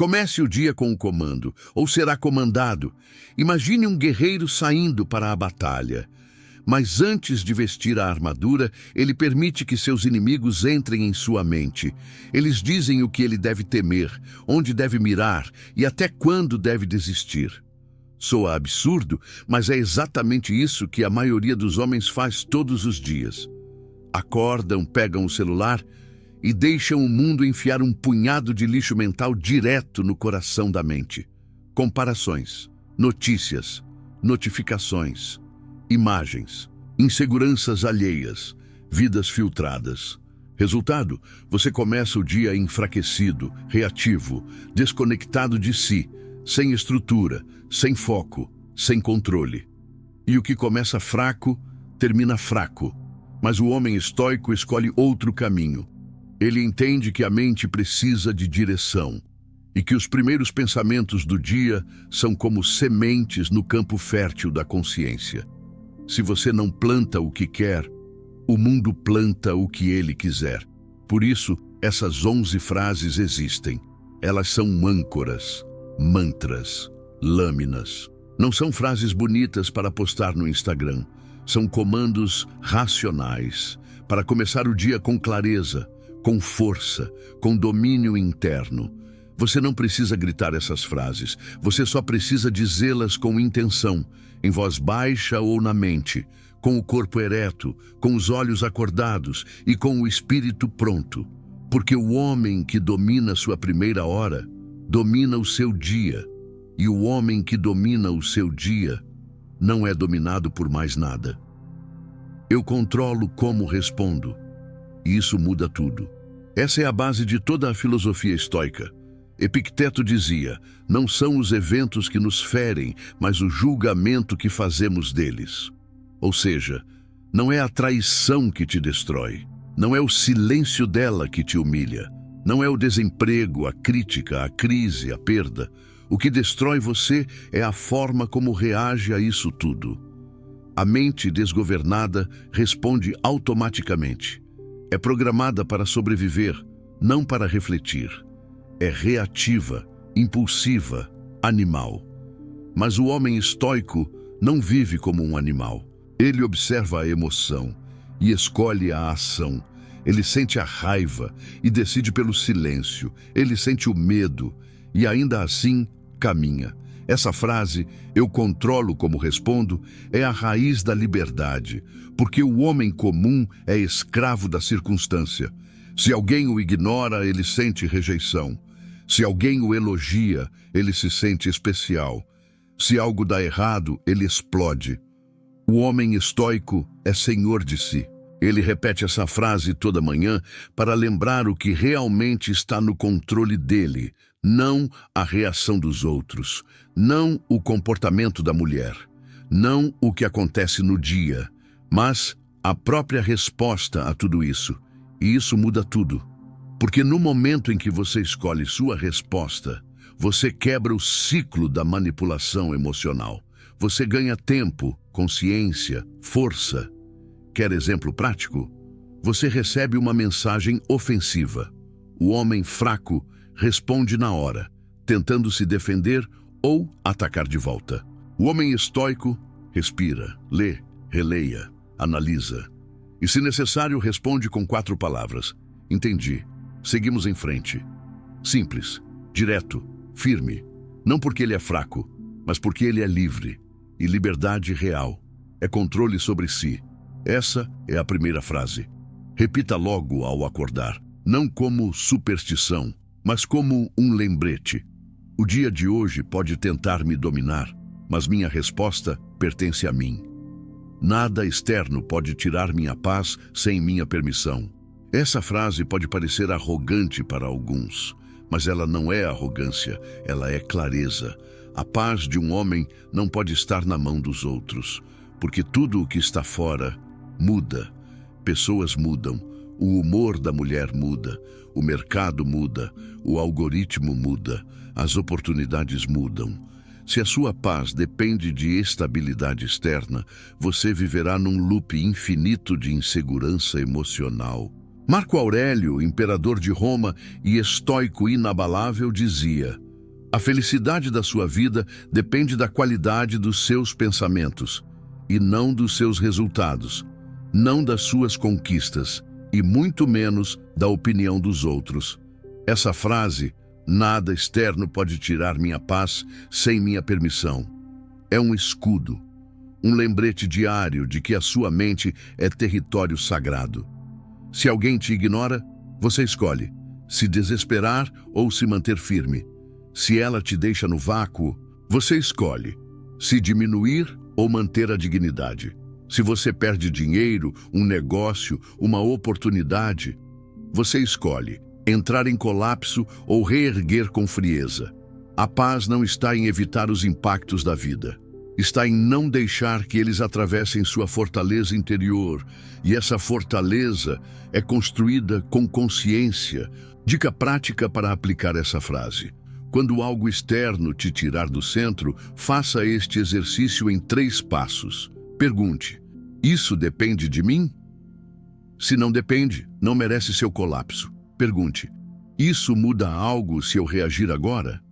Comece o dia com o comando, ou será comandado. Imagine um guerreiro saindo para a batalha. Mas antes de vestir a armadura, ele permite que seus inimigos entrem em sua mente. Eles dizem o que ele deve temer, onde deve mirar e até quando deve desistir. Soa absurdo, mas é exatamente isso que a maioria dos homens faz todos os dias. Acordam, pegam o celular e deixam o mundo enfiar um punhado de lixo mental direto no coração da mente. Comparações, notícias, notificações, imagens, inseguranças alheias, vidas filtradas. Resultado, você começa o dia enfraquecido, reativo, desconectado de si, sem estrutura, sem foco, sem controle. E o que começa fraco, termina fraco. Mas o homem estoico escolhe outro caminho. Ele entende que a mente precisa de direção e que os primeiros pensamentos do dia são como sementes no campo fértil da consciência. Se você não planta o que quer, o mundo planta o que ele quiser. Por isso, essas 11 frases existem. Elas são âncoras, mantras, lâminas. Não são frases bonitas para postar no Instagram. São comandos racionais para começar o dia com clareza, com força, com domínio interno. Você não precisa gritar essas frases. Você só precisa dizê-las com intenção, em voz baixa ou na mente, com o corpo ereto, com os olhos acordados e com o espírito pronto. Porque o homem que domina sua primeira hora, domina o seu dia. E o homem que domina o seu dia não é dominado por mais nada. Eu controlo como respondo, e isso muda tudo. Essa é a base de toda a filosofia estoica. Epicteto dizia, não são os eventos que nos ferem, mas o julgamento que fazemos deles. Ou seja, não é a traição que te destrói, não é o silêncio dela que te humilha, não é o desemprego, a crítica, a crise, a perda. O que destrói você é a forma como reage a isso tudo. A mente desgovernada responde automaticamente. É programada para sobreviver, não para refletir. É reativa, impulsiva, animal. Mas o homem estoico não vive como um animal. Ele observa a emoção e escolhe a ação. Ele sente a raiva e decide pelo silêncio. Ele sente o medo e ainda assim caminha. Essa frase, eu controlo como respondo, é a raiz da liberdade, porque o homem comum é escravo da circunstância. Se alguém o ignora, ele sente rejeição. Se alguém o elogia, ele se sente especial. Se algo dá errado, ele explode. O homem estoico é senhor de si. Ele repete essa frase toda manhã para lembrar o que realmente está no controle dele, não a reação dos outros, não o comportamento da mulher, não o que acontece no dia, mas a própria resposta a tudo isso. E isso muda tudo. Porque no momento em que você escolhe sua resposta, você quebra o ciclo da manipulação emocional. Você ganha tempo, consciência, força. Quer exemplo prático? Você recebe uma mensagem ofensiva. O homem fraco responde na hora, tentando se defender ou atacar de volta. O homem estoico respira, lê, releia, analisa. E, se necessário, responde com 4 palavras. Entendi. Seguimos em frente. Simples, direto, firme. Não porque ele é fraco, mas porque ele é livre. E liberdade real é controle sobre si. Essa é a primeira frase. Repita logo ao acordar, não como superstição, mas como um lembrete. O dia de hoje pode tentar me dominar, mas minha resposta pertence a mim. Nada externo pode tirar minha paz sem minha permissão. Essa frase pode parecer arrogante para alguns, mas ela não é arrogância, ela é clareza. A paz de um homem não pode estar na mão dos outros, porque tudo o que está fora muda. Pessoas mudam, o humor da mulher muda, o mercado muda, o algoritmo muda, as oportunidades mudam. Se a sua paz depende de estabilidade externa, você viverá num loop infinito de insegurança emocional. Marco Aurélio, imperador de Roma e estoico inabalável, dizia: A felicidade da sua vida depende da qualidade dos seus pensamentos, e não dos seus resultados, não das suas conquistas, e muito menos da opinião dos outros. Essa frase, nada externo pode tirar minha paz sem minha permissão, é um escudo, um lembrete diário de que a sua mente é território sagrado. Se alguém te ignora, você escolhe se desesperar ou se manter firme. Se ela te deixa no vácuo, você escolhe se diminuir ou manter a dignidade. Se você perde dinheiro, um negócio, uma oportunidade, você escolhe entrar em colapso ou reerguer com frieza. A paz não está em evitar os impactos da vida. Está em não deixar que eles atravessem sua fortaleza interior. E essa fortaleza é construída com consciência. Dica prática para aplicar essa frase. Quando algo externo te tirar do centro, faça este exercício em 3 passos. Pergunte: isso depende de mim? Se não depende, não merece seu colapso. Pergunte: isso muda algo se eu reagir agora?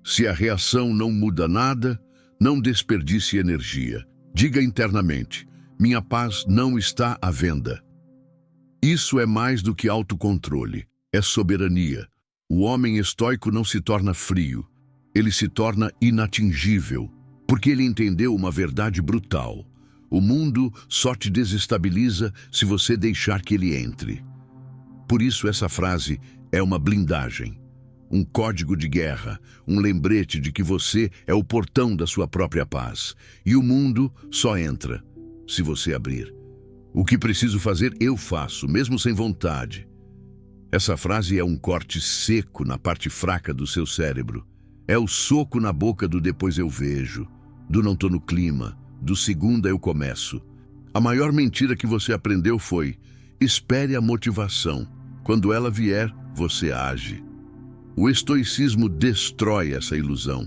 Se a reação não muda nada, não desperdice energia. Diga internamente: minha paz não está à venda. Isso é mais do que autocontrole, é soberania. O homem estoico não se torna frio, ele se torna inatingível, porque ele entendeu uma verdade brutal. O mundo só te desestabiliza se você deixar que ele entre. Por isso essa frase é uma blindagem, um código de guerra, um lembrete de que você é o portão da sua própria paz. E o mundo só entra se você abrir. O que preciso fazer, eu faço, mesmo sem vontade. Essa frase é um corte seco na parte fraca do seu cérebro. É o soco na boca do depois eu vejo, do não tô no clima, do segunda eu começo. A maior mentira que você aprendeu foi: espere a motivação. Quando ela vier, você age. O estoicismo destrói essa ilusão,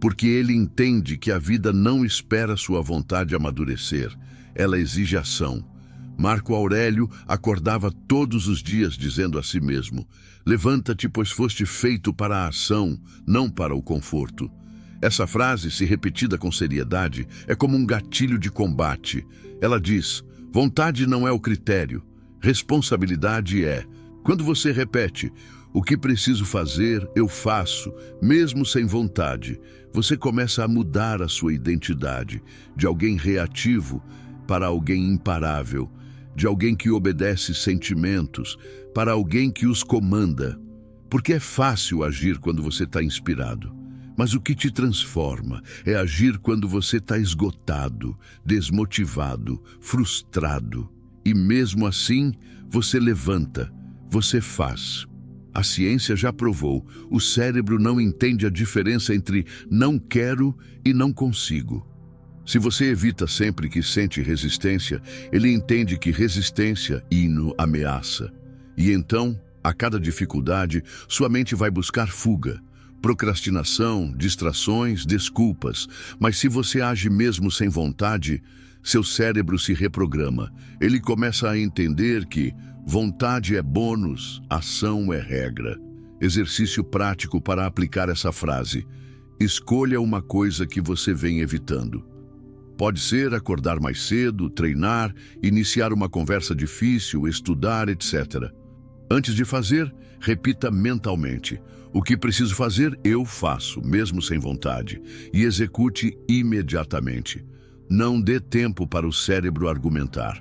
porque ele entende que a vida não espera sua vontade amadurecer, ela exige ação. Marco Aurélio acordava todos os dias dizendo a si mesmo: levanta-te, pois foste feito para a ação, não para o conforto. Essa frase, se repetida com seriedade, é como um gatilho de combate. Ela diz: vontade não é o critério, responsabilidade é. Quando você repete: o que preciso fazer, eu faço, mesmo sem vontade, você começa a mudar a sua identidade, de alguém reativo para alguém imparável, de alguém que obedece sentimentos para alguém que os comanda. Porque é fácil agir quando você está inspirado. Mas o que te transforma é agir quando você está esgotado, desmotivado, frustrado. E mesmo assim, você levanta, você faz. A ciência já provou, o cérebro não entende a diferença entre não quero e não consigo. Se você evita sempre que sente resistência, ele entende que resistência ameaça. E então, a cada dificuldade, sua mente vai buscar fuga, procrastinação, distrações, desculpas. Mas se você age mesmo sem vontade, seu cérebro se reprograma. Ele começa a entender que vontade é bônus, ação é regra. Exercício prático para aplicar essa frase: escolha uma coisa que você vem evitando. Pode ser acordar mais cedo, treinar, iniciar uma conversa difícil, estudar, etc. Antes de fazer, repita mentalmente: o que preciso fazer, eu faço, mesmo sem vontade, e execute imediatamente. Não dê tempo para o cérebro argumentar.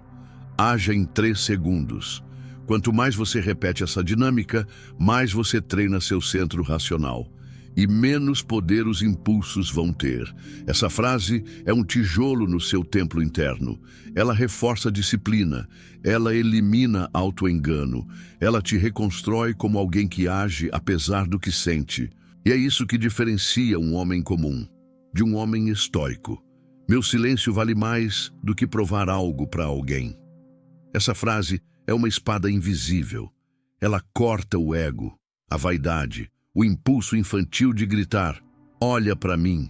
Haja em 3 segundos. Quanto mais você repete essa dinâmica, mais você treina seu centro racional. E menos poder os impulsos vão ter. Essa frase é um tijolo no seu templo interno. Ela reforça a disciplina, ela elimina autoengano, ela te reconstrói como alguém que age apesar do que sente. E é isso que diferencia um homem comum de um homem estoico. Meu silêncio vale mais do que provar algo para alguém. Essa frase é uma espada invisível. Ela corta o ego, a vaidade, o impulso infantil de gritar: olha para mim,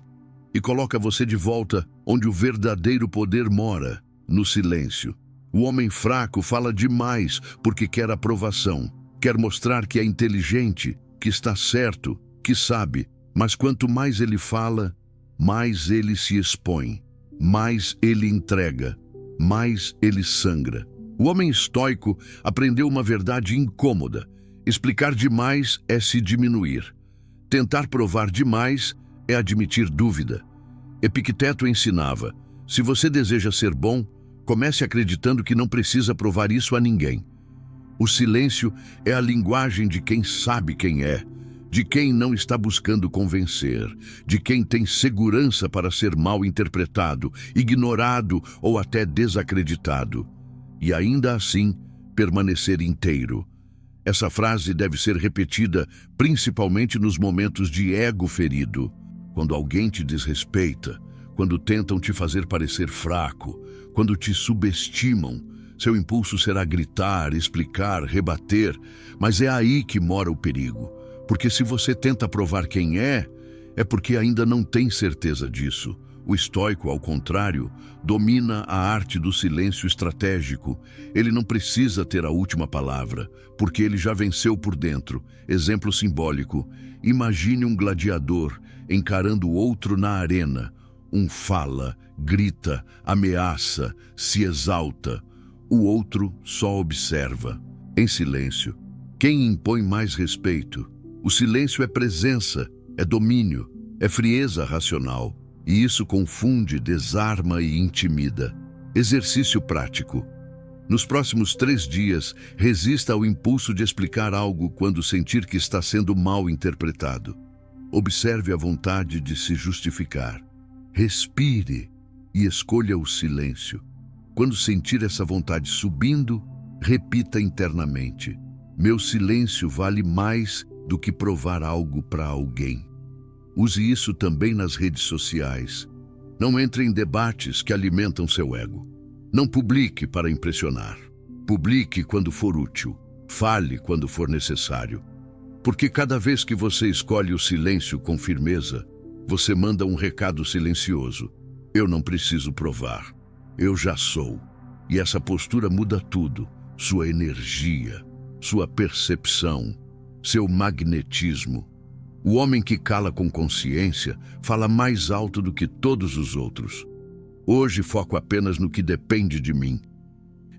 e coloca você de volta onde o verdadeiro poder mora, no silêncio. O homem fraco fala demais porque quer aprovação, quer mostrar que é inteligente, que está certo, que sabe, Mas quanto mais ele fala, mais ele se expõe, mais ele entrega, mais ele sangra. O homem estoico aprendeu uma verdade incômoda: explicar demais é se diminuir. Tentar provar demais é admitir dúvida. Epicteto ensinava: se você deseja ser bom, comece acreditando que não precisa provar isso a ninguém. O silêncio é a linguagem de quem sabe quem é, de quem não está buscando convencer, de quem tem segurança para ser mal interpretado, ignorado ou até desacreditado, e ainda assim permanecer inteiro. Essa frase deve ser repetida principalmente nos momentos de ego ferido, quando alguém te desrespeita, quando tentam te fazer parecer fraco, quando te subestimam. Seu impulso será gritar, explicar, rebater, mas é aí que mora o perigo. Porque se você tenta provar quem é porque ainda não tem certeza disso. O estoico, ao contrário, domina a arte do silêncio estratégico. Ele não precisa ter a última palavra, porque ele já venceu por dentro. Exemplo simbólico: imagine um gladiador encarando o outro na arena. Um fala, grita, ameaça, se exalta. O outro só observa, em silêncio. Quem impõe mais respeito? O silêncio é presença, é domínio, é frieza racional. E isso confunde, desarma e intimida. Exercício prático. Nos próximos 3 dias, resista ao impulso de explicar algo quando sentir que está sendo mal interpretado. Observe a vontade de se justificar. Respire e escolha o silêncio. Quando sentir essa vontade subindo, repita internamente: meu silêncio vale mais do que provar algo para alguém. Use isso também nas redes sociais. Não entre em debates que alimentam seu ego. Não publique para impressionar. Publique quando for útil. Fale quando for necessário. Porque cada vez que você escolhe o silêncio com firmeza, você manda um recado silencioso: eu não preciso provar. Eu já sou. E essa postura muda tudo: sua energia, sua percepção, seu magnetismo. O homem que cala com consciência fala mais alto do que todos os outros. Hoje foco apenas no que depende de mim.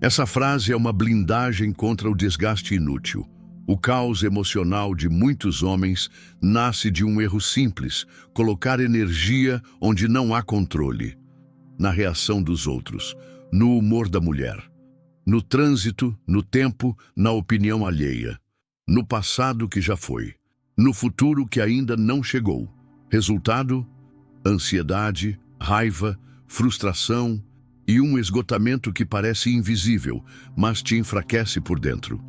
Essa frase é uma blindagem contra o desgaste inútil. O caos emocional de muitos homens nasce de um erro simples: colocar energia onde não há controle. Na reação dos outros, no humor da mulher, no trânsito, no tempo, na opinião alheia, no passado que já foi, no futuro que ainda não chegou. Resultado: ansiedade, raiva, frustração e um esgotamento que parece invisível, mas te enfraquece por dentro.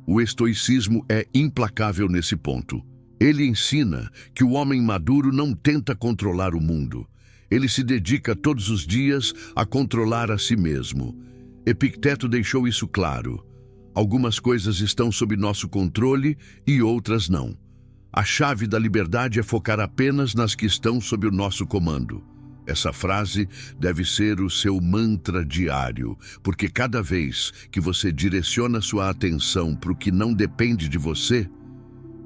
O estoicismo é implacável nesse ponto. Ele ensina que o homem maduro não tenta controlar o mundo. Ele se dedica todos os dias a controlar a si mesmo. Epicteto deixou isso claro: algumas coisas estão sob nosso controle e outras não. A chave da liberdade é focar apenas nas que estão sob o nosso comando. Essa frase deve ser o seu mantra diário, porque cada vez que você direciona sua atenção para o que não depende de você,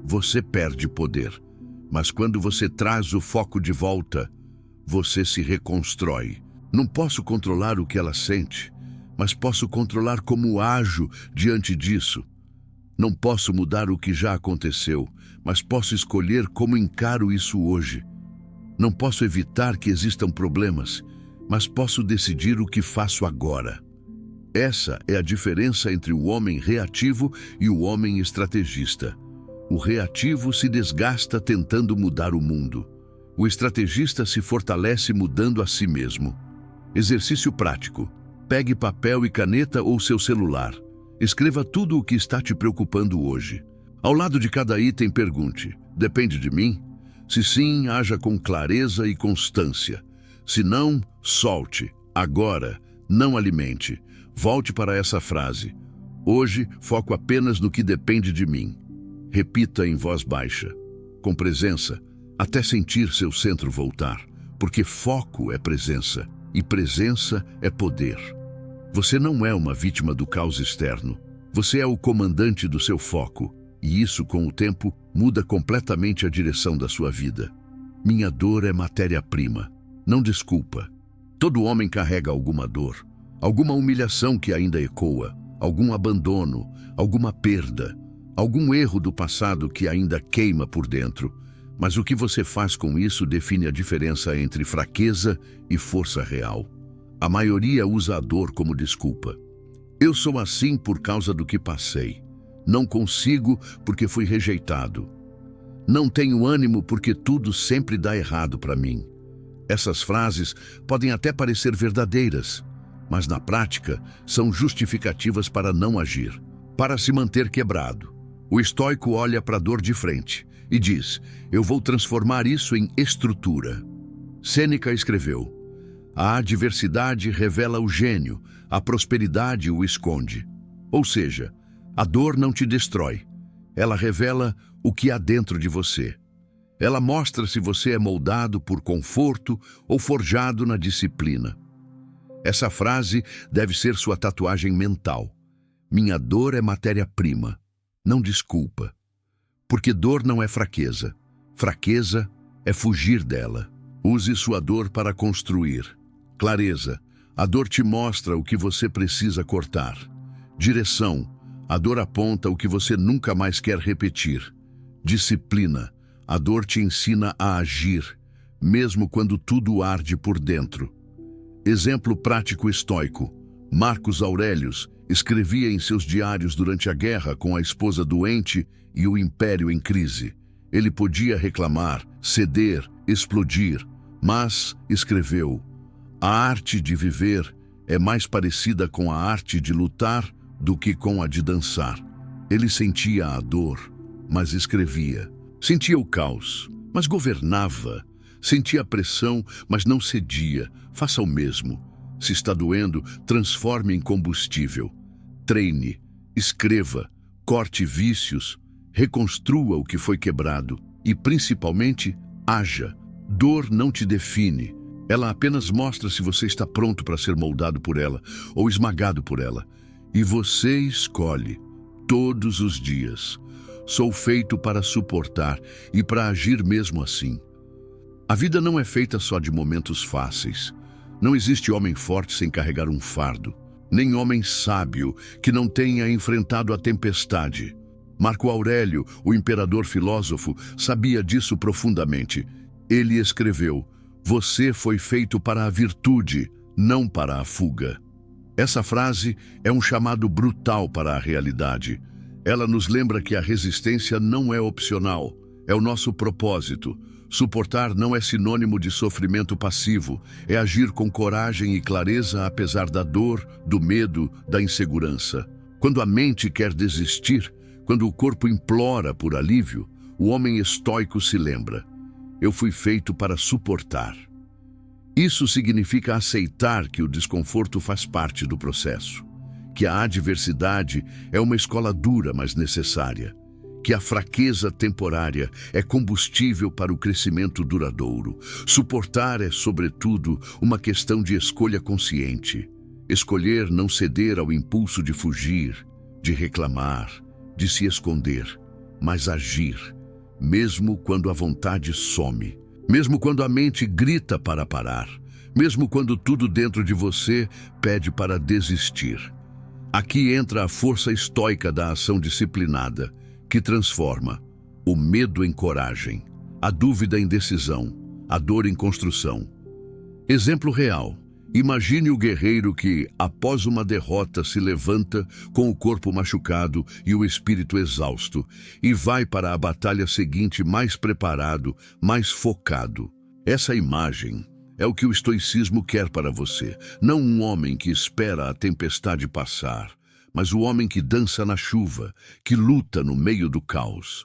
você perde poder. Mas quando você traz o foco de volta, você se reconstrói. Não posso controlar o que ela sente, mas posso controlar como ajo diante disso. Não posso mudar o que já aconteceu, mas posso escolher como encaro isso hoje. Não posso evitar que existam problemas, mas posso decidir o que faço agora. Essa é a diferença entre o homem reativo e o homem estrategista. O reativo se desgasta tentando mudar o mundo. O estrategista se fortalece mudando a si mesmo. Exercício prático. Pegue papel e caneta ou seu celular. Escreva tudo o que está te preocupando hoje. Ao lado de cada item, pergunte: depende de mim? Se sim, haja com clareza e constância. Se não, solte. Agora, não alimente. Volte para essa frase: hoje, foco apenas no que depende de mim. Repita em voz baixa, com presença, até sentir seu centro voltar, porque foco é presença e presença é poder. Você não é uma vítima do caos externo. Você é o comandante do seu foco, e isso, com o tempo, muda completamente a direção da sua vida. Minha dor é matéria-prima, não desculpa. Todo homem carrega alguma dor, alguma humilhação que ainda ecoa, algum abandono, alguma perda, algum erro do passado que ainda queima por dentro. Mas o que você faz com isso define a diferença entre fraqueza e força real. A maioria usa a dor como desculpa. Eu sou assim por causa do que passei. Não consigo porque fui rejeitado. Não tenho ânimo porque tudo sempre dá errado para mim. Essas frases podem até parecer verdadeiras, mas na prática são justificativas para não agir, para se manter quebrado. O estoico olha para a dor de frente e diz: eu vou transformar isso em estrutura. Sêneca escreveu: a adversidade revela o gênio, a prosperidade o esconde. Ou seja, a dor não te destrói, ela revela o que há dentro de você. Ela mostra se você é moldado por conforto ou forjado na disciplina. Essa frase deve ser sua tatuagem mental. Minha dor é matéria-prima, não desculpa. Porque dor não é fraqueza. Fraqueza é fugir dela. Use sua dor para construir. Clareza. A dor te mostra o que você precisa cortar. Direção. A dor aponta o que você nunca mais quer repetir. Disciplina. A dor te ensina a agir, mesmo quando tudo arde por dentro. Exemplo prático estoico. Marcos Aurelius escrevia em seus diários durante a guerra com a esposa doente e o império em crise. Ele podia reclamar, ceder, explodir, mas escreveu: a arte de viver é mais parecida com a arte de lutar do que com a de dançar. Ele sentia a dor, mas escrevia. Sentia o caos, mas governava. Sentia a pressão, mas não cedia. Faça o mesmo. Se está doendo, transforme em combustível. Treine, escreva, corte vícios, reconstrua o que foi quebrado e, principalmente, haja. Dor não te define. Ela apenas mostra se você está pronto para ser moldado por ela ou esmagado por ela. E você escolhe, todos os dias. Sou feito para suportar e para agir mesmo assim. A vida não é feita só de momentos fáceis. Não existe homem forte sem carregar um fardo, nem homem sábio que não tenha enfrentado a tempestade. Marco Aurélio, o imperador filósofo, sabia disso profundamente. Ele escreveu: você foi feito para a virtude, não para a fuga. Essa frase é um chamado brutal para a realidade. Ela nos lembra que a resistência não é opcional, é o nosso propósito. Suportar não é sinônimo de sofrimento passivo, é agir com coragem e clareza apesar da dor, do medo, da insegurança. Quando a mente quer desistir, quando o corpo implora por alívio, o homem estoico se lembra: eu fui feito para suportar. Isso significa aceitar que o desconforto faz parte do processo, que a adversidade é uma escola dura, mas necessária, que a fraqueza temporária é combustível para o crescimento duradouro. Suportar é, sobretudo, uma questão de escolha consciente. Escolher não ceder ao impulso de fugir, de reclamar, de se esconder, mas agir, mesmo quando a vontade some, mesmo quando a mente grita para parar, mesmo quando tudo dentro de você pede para desistir. Aqui entra a força estoica da ação disciplinada, que transforma o medo em coragem, a dúvida em decisão, a dor em construção. Exemplo real. Imagine o guerreiro que, após uma derrota, se levanta com o corpo machucado e o espírito exausto e vai para a batalha seguinte mais preparado, mais focado. Essa imagem é o que o estoicismo quer para você. Não um homem que espera a tempestade passar, mas o homem que dança na chuva, que luta no meio do caos.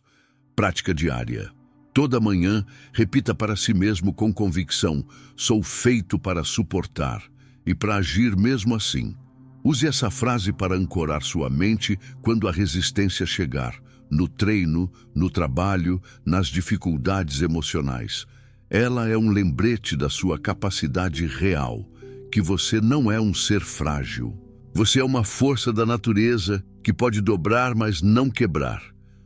Prática diária. Toda manhã, repita para si mesmo com convicção: sou feito para suportar e para agir mesmo assim. Use essa frase para ancorar sua mente quando a resistência chegar, no treino, no trabalho, nas dificuldades emocionais. Ela é um lembrete da sua capacidade real, que você não é um ser frágil. Você é uma força da natureza que pode dobrar, mas não quebrar.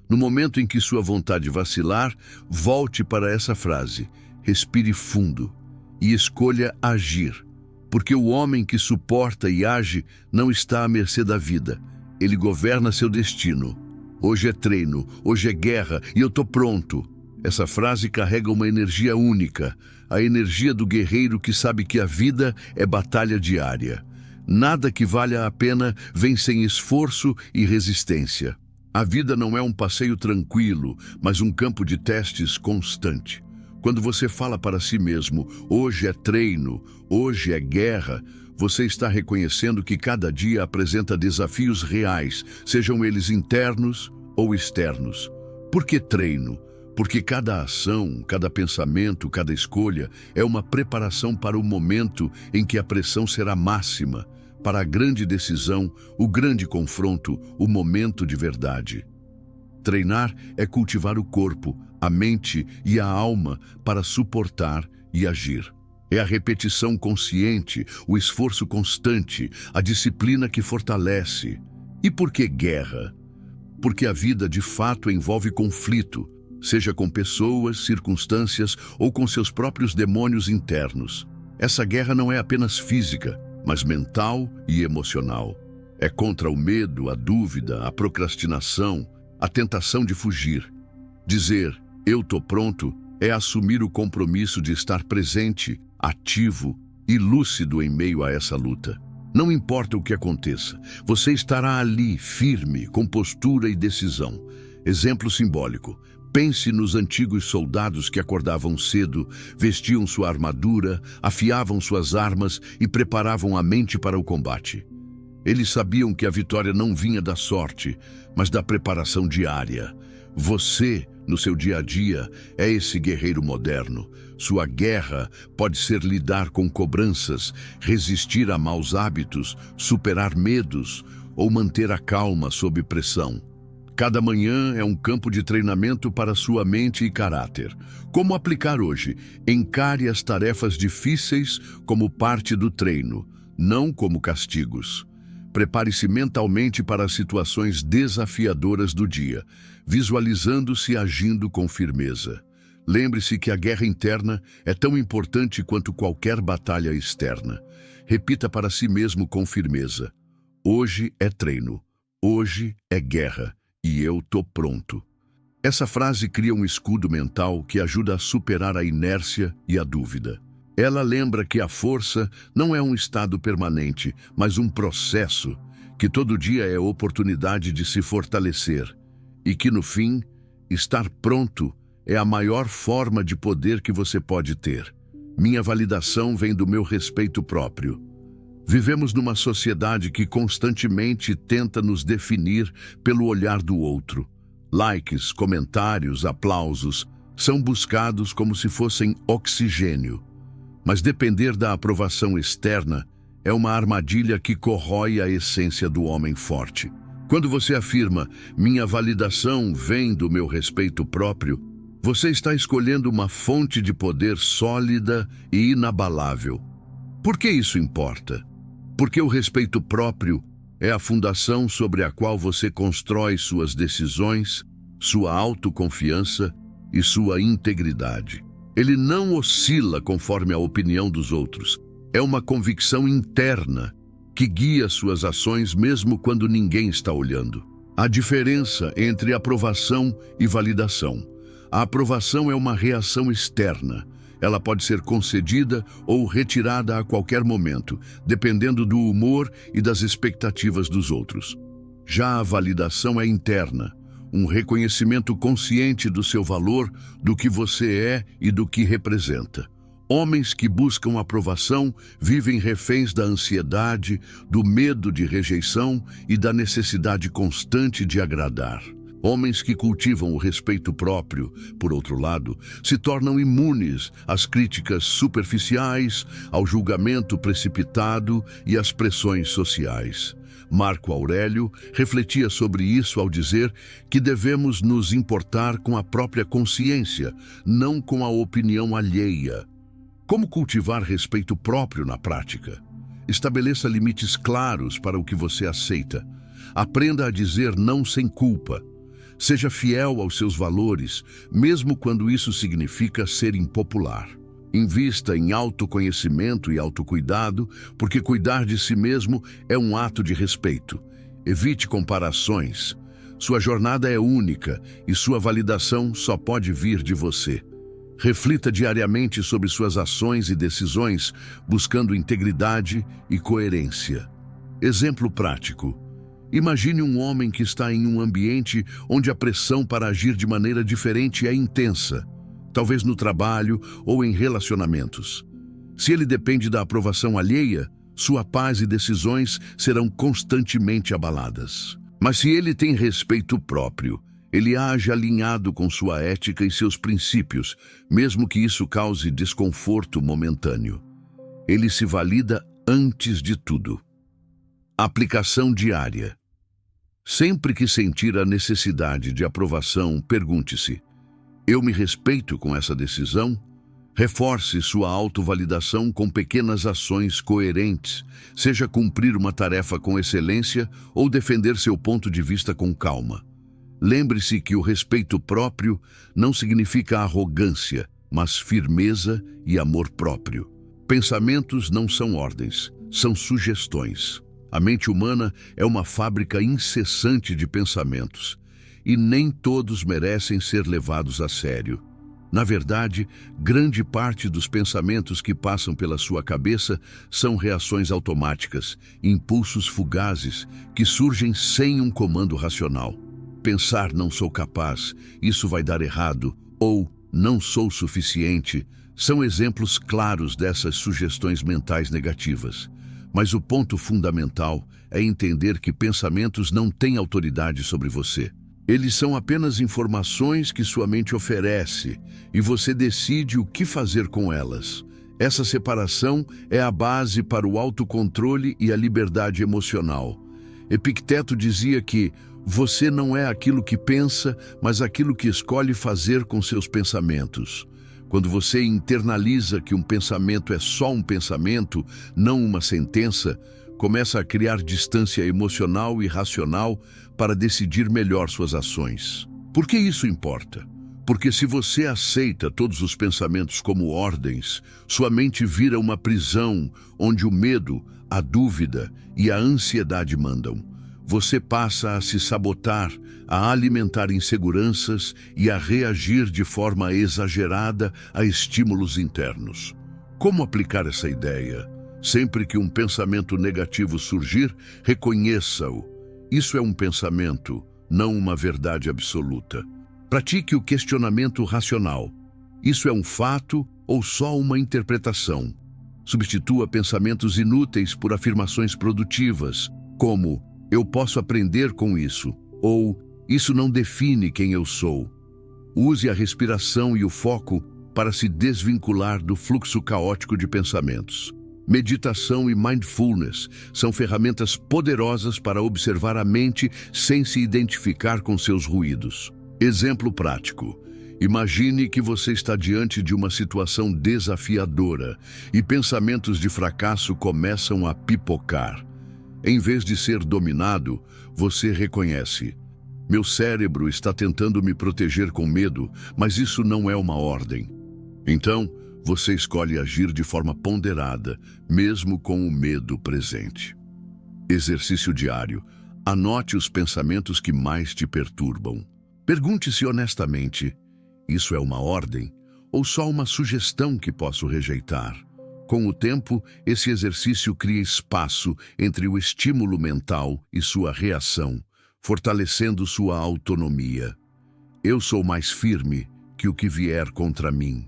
No momento em que sua vontade vacilar, volte para essa frase, respire fundo e escolha agir. Porque o homem que suporta e age não está à mercê da vida. Ele governa seu destino. Hoje é treino, hoje é guerra e eu tô pronto. Essa frase carrega uma energia única, a energia do guerreiro que sabe que a vida é batalha diária. Nada que valha a pena vem sem esforço e resistência. A vida não é um passeio tranquilo, mas um campo de testes constante. Quando você fala para si mesmo, hoje é treino, hoje é guerra, você está reconhecendo que cada dia apresenta desafios reais, sejam eles internos ou externos. Por que treino? Porque cada ação, cada pensamento, cada escolha é uma preparação para o momento em que a pressão será máxima, para a grande decisão, o grande confronto, o momento de verdade. Treinar é cultivar o corpo, a mente e a alma para suportar e agir. É a repetição consciente, o esforço constante, a disciplina que fortalece. E por que guerra? Porque a vida de fato envolve conflito, seja com pessoas, circunstâncias ou com seus próprios demônios internos. Essa guerra não é apenas física, mas mental e emocional. É contra o medo, a dúvida, a procrastinação, a tentação de fugir. Dizer, eu tô pronto, é assumir o compromisso de estar presente, ativo e lúcido em meio a essa luta. Não importa o que aconteça, você estará ali, firme, com postura e decisão. Exemplo simbólico. Pense nos antigos soldados que acordavam cedo, vestiam sua armadura, afiavam suas armas e preparavam a mente para o combate. Eles sabiam que a vitória não vinha da sorte, mas da preparação diária. Você, no seu dia a dia, é esse guerreiro moderno. Sua guerra pode ser lidar com cobranças, resistir a maus hábitos, superar medos ou manter a calma sob pressão. Cada manhã é um campo de treinamento para sua mente e caráter. Como aplicar hoje? Encare as tarefas difíceis como parte do treino, não como castigos. Prepare-se mentalmente para as situações desafiadoras do dia, visualizando-se agindo com firmeza. Lembre-se que a guerra interna é tão importante quanto qualquer batalha externa. Repita para si mesmo com firmeza. Hoje é treino. Hoje é guerra. E eu tô pronto. Essa frase cria um escudo mental que ajuda a superar a inércia e a dúvida. Ela lembra que a força não é um estado permanente, mas um processo, que todo dia é oportunidade de se fortalecer e que, no fim, estar pronto é a maior forma de poder que você pode ter. Minha validação vem do meu respeito próprio. Vivemos numa sociedade que constantemente tenta nos definir pelo olhar do outro. Likes, comentários, aplausos são buscados como se fossem oxigênio. Mas depender da aprovação externa é uma armadilha que corrói a essência do homem forte. Quando você afirma, minha validação vem do meu respeito próprio, você está escolhendo uma fonte de poder sólida e inabalável. Por que isso importa? Porque o respeito próprio é a fundação sobre a qual você constrói suas decisões, sua autoconfiança e sua integridade. Ele não oscila conforme a opinião dos outros. É uma convicção interna que guia suas ações mesmo quando ninguém está olhando. A diferença entre aprovação e validação. A aprovação é uma reação externa. Ela pode ser concedida ou retirada a qualquer momento, dependendo do humor e das expectativas dos outros. Já a validação é interna, um reconhecimento consciente do seu valor, do que você é e do que representa. Homens que buscam aprovação vivem reféns da ansiedade, do medo de rejeição e da necessidade constante de agradar. Homens que cultivam o respeito próprio, por outro lado, se tornam imunes às críticas superficiais, ao julgamento precipitado e às pressões sociais. Marco Aurélio refletia sobre isso ao dizer que devemos nos importar com a própria consciência, não com a opinião alheia. Como cultivar respeito próprio na prática? Estabeleça limites claros para o que você aceita. Aprenda a dizer não sem culpa. Seja fiel aos seus valores, mesmo quando isso significa ser impopular. Invista em autoconhecimento e autocuidado, porque cuidar de si mesmo é um ato de respeito. Evite comparações. Sua jornada é única e sua validação só pode vir de você. Reflita diariamente sobre suas ações e decisões, buscando integridade e coerência. Exemplo prático. Imagine um homem que está em um ambiente onde a pressão para agir de maneira diferente é intensa, talvez no trabalho ou em relacionamentos. Se ele depende da aprovação alheia, sua paz e decisões serão constantemente abaladas. Mas se ele tem respeito próprio, ele age alinhado com sua ética e seus princípios, mesmo que isso cause desconforto momentâneo. Ele se valida antes de tudo. Aplicação diária. Sempre que sentir a necessidade de aprovação, pergunte-se: eu me respeito com essa decisão? Reforce sua autovalidação com pequenas ações coerentes, seja cumprir uma tarefa com excelência ou defender seu ponto de vista com calma. Lembre-se que o respeito próprio não significa arrogância, mas firmeza e amor próprio. Pensamentos não são ordens, são sugestões. A mente humana é uma fábrica incessante de pensamentos, e nem todos merecem ser levados a sério. Na verdade, grande parte dos pensamentos que passam pela sua cabeça são reações automáticas, impulsos fugazes que surgem sem um comando racional. Pensar "não sou capaz", "isso vai dar errado" ou "não sou suficiente" são exemplos claros dessas sugestões mentais negativas. Mas o ponto fundamental é entender que pensamentos não têm autoridade sobre você. Eles são apenas informações que sua mente oferece e você decide o que fazer com elas. Essa separação é a base para o autocontrole e a liberdade emocional. Epicteto dizia que você não é aquilo que pensa, mas aquilo que escolhe fazer com seus pensamentos. Quando você internaliza que um pensamento é só um pensamento, não uma sentença, começa a criar distância emocional e racional para decidir melhor suas ações. Por que isso importa? Porque se você aceita todos os pensamentos como ordens, sua mente vira uma prisão onde o medo, a dúvida e a ansiedade mandam. Você passa a se sabotar, a alimentar inseguranças e a reagir de forma exagerada a estímulos internos. Como aplicar essa ideia? Sempre que um pensamento negativo surgir, reconheça-o. Isso é um pensamento, não uma verdade absoluta. Pratique o questionamento racional. Isso é um fato ou só uma interpretação? Substitua pensamentos inúteis por afirmações produtivas, como "eu posso aprender com isso" ou "isso não define quem eu sou". Use a respiração e o foco para se desvincular do fluxo caótico de pensamentos. Meditação e mindfulness são ferramentas poderosas para observar a mente sem se identificar com seus ruídos. Exemplo prático. Imagine que você está diante de uma situação desafiadora e pensamentos de fracasso começam a pipocar. Em vez de ser dominado, você reconhece: meu cérebro está tentando me proteger com medo, mas isso não é uma ordem. Então, você escolhe agir de forma ponderada, mesmo com o medo presente. Exercício diário. Anote os pensamentos que mais te perturbam. Pergunte-se honestamente: isso é uma ordem ou só uma sugestão que posso rejeitar? Com o tempo, esse exercício cria espaço entre o estímulo mental e sua reação, fortalecendo sua autonomia. Eu sou mais firme que o que vier contra mim.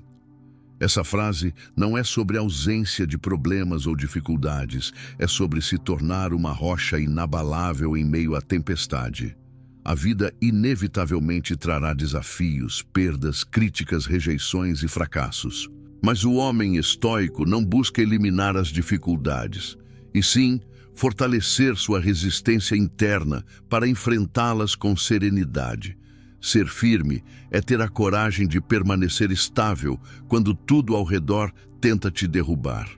Essa frase não é sobre ausência de problemas ou dificuldades, é sobre se tornar uma rocha inabalável em meio à tempestade. A vida inevitavelmente trará desafios, perdas, críticas, rejeições e fracassos. Mas o homem estoico não busca eliminar as dificuldades, e sim fortalecer sua resistência interna para enfrentá-las com serenidade. Ser firme é ter a coragem de permanecer estável quando tudo ao redor tenta te derrubar.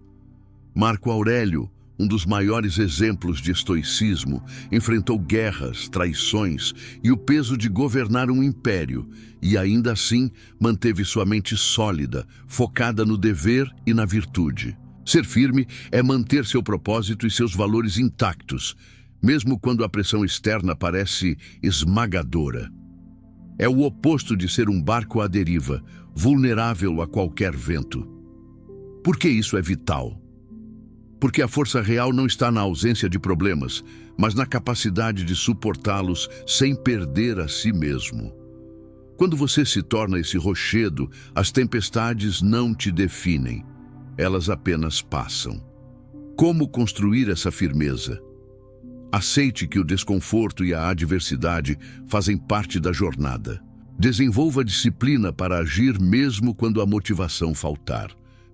Marco Aurélio, um dos maiores exemplos de estoicismo, enfrentou guerras, traições e o peso de governar um império, e ainda assim manteve sua mente sólida, focada no dever e na virtude. Ser firme é manter seu propósito e seus valores intactos, mesmo quando a pressão externa parece esmagadora. É o oposto de ser um barco à deriva, vulnerável a qualquer vento. Por que isso é vital? Porque a força real não está na ausência de problemas, mas na capacidade de suportá-los sem perder a si mesmo. Quando você se torna esse rochedo, as tempestades não te definem, elas apenas passam. Como construir essa firmeza? Aceite que o desconforto e a adversidade fazem parte da jornada. Desenvolva disciplina para agir mesmo quando a motivação faltar.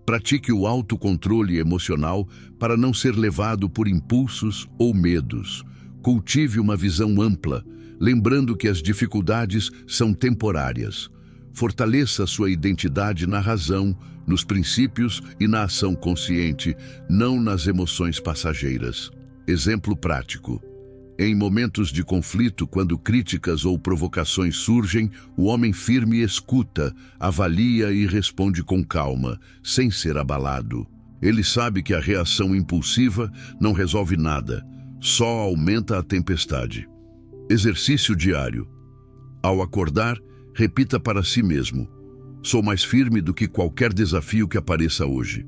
Pratique o autocontrole emocional para não ser levado por impulsos ou medos. Cultive uma visão ampla, lembrando que as dificuldades são temporárias. Fortaleça sua identidade na razão, nos princípios e na ação consciente, não nas emoções passageiras. Exemplo prático. Em momentos de conflito, quando críticas ou provocações surgem, o homem firme escuta, avalia e responde com calma, sem ser abalado. Ele sabe que a reação impulsiva não resolve nada, só aumenta a tempestade. Exercício diário. Ao acordar, repita para si mesmo: sou mais firme do que qualquer desafio que apareça hoje.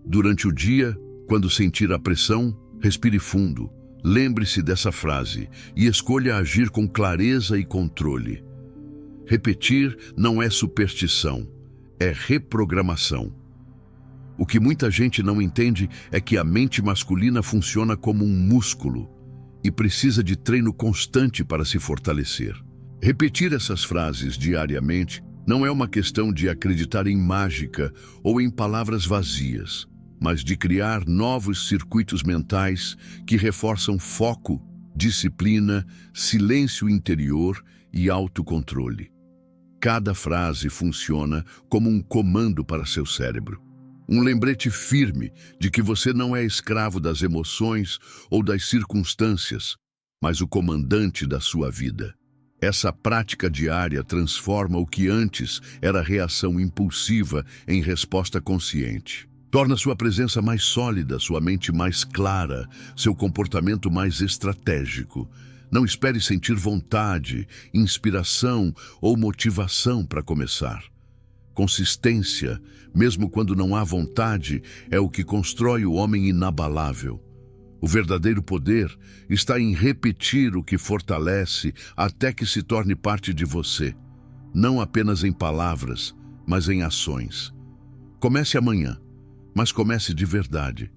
Durante o dia, quando sentir a pressão, respire fundo. Lembre-se dessa frase e escolha agir com clareza e controle. Repetir não é superstição, é reprogramação. O que muita gente não entende é que a mente masculina funciona como um músculo e precisa de treino constante para se fortalecer. Repetir essas frases diariamente não é uma questão de acreditar em mágica ou em palavras vazias, mas de criar novos circuitos mentais que reforçam foco, disciplina, silêncio interior e autocontrole. Cada frase funciona como um comando para seu cérebro. Um lembrete firme de que você não é escravo das emoções ou das circunstâncias, mas o comandante da sua vida. Essa prática diária transforma o que antes era reação impulsiva em resposta consciente. Torna sua presença mais sólida, sua mente mais clara, seu comportamento mais estratégico. Não espere sentir vontade, inspiração ou motivação para começar. Consistência, mesmo quando não há vontade, é o que constrói o homem inabalável. O verdadeiro poder está em repetir o que fortalece até que se torne parte de você, não apenas em palavras, mas em ações. Comece amanhã, mas comece de verdade.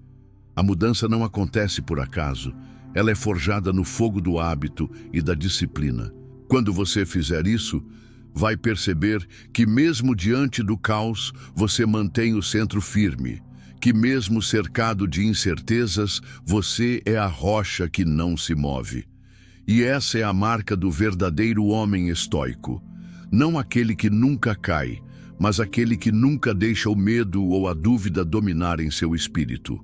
A mudança não acontece por acaso, ela é forjada no fogo do hábito e da disciplina. Quando você fizer isso, vai perceber que mesmo diante do caos, você mantém o centro firme, que mesmo cercado de incertezas, você é a rocha que não se move. E essa é a marca do verdadeiro homem estoico, não aquele que nunca cai, mas aquele que nunca deixa o medo ou a dúvida dominar em seu espírito.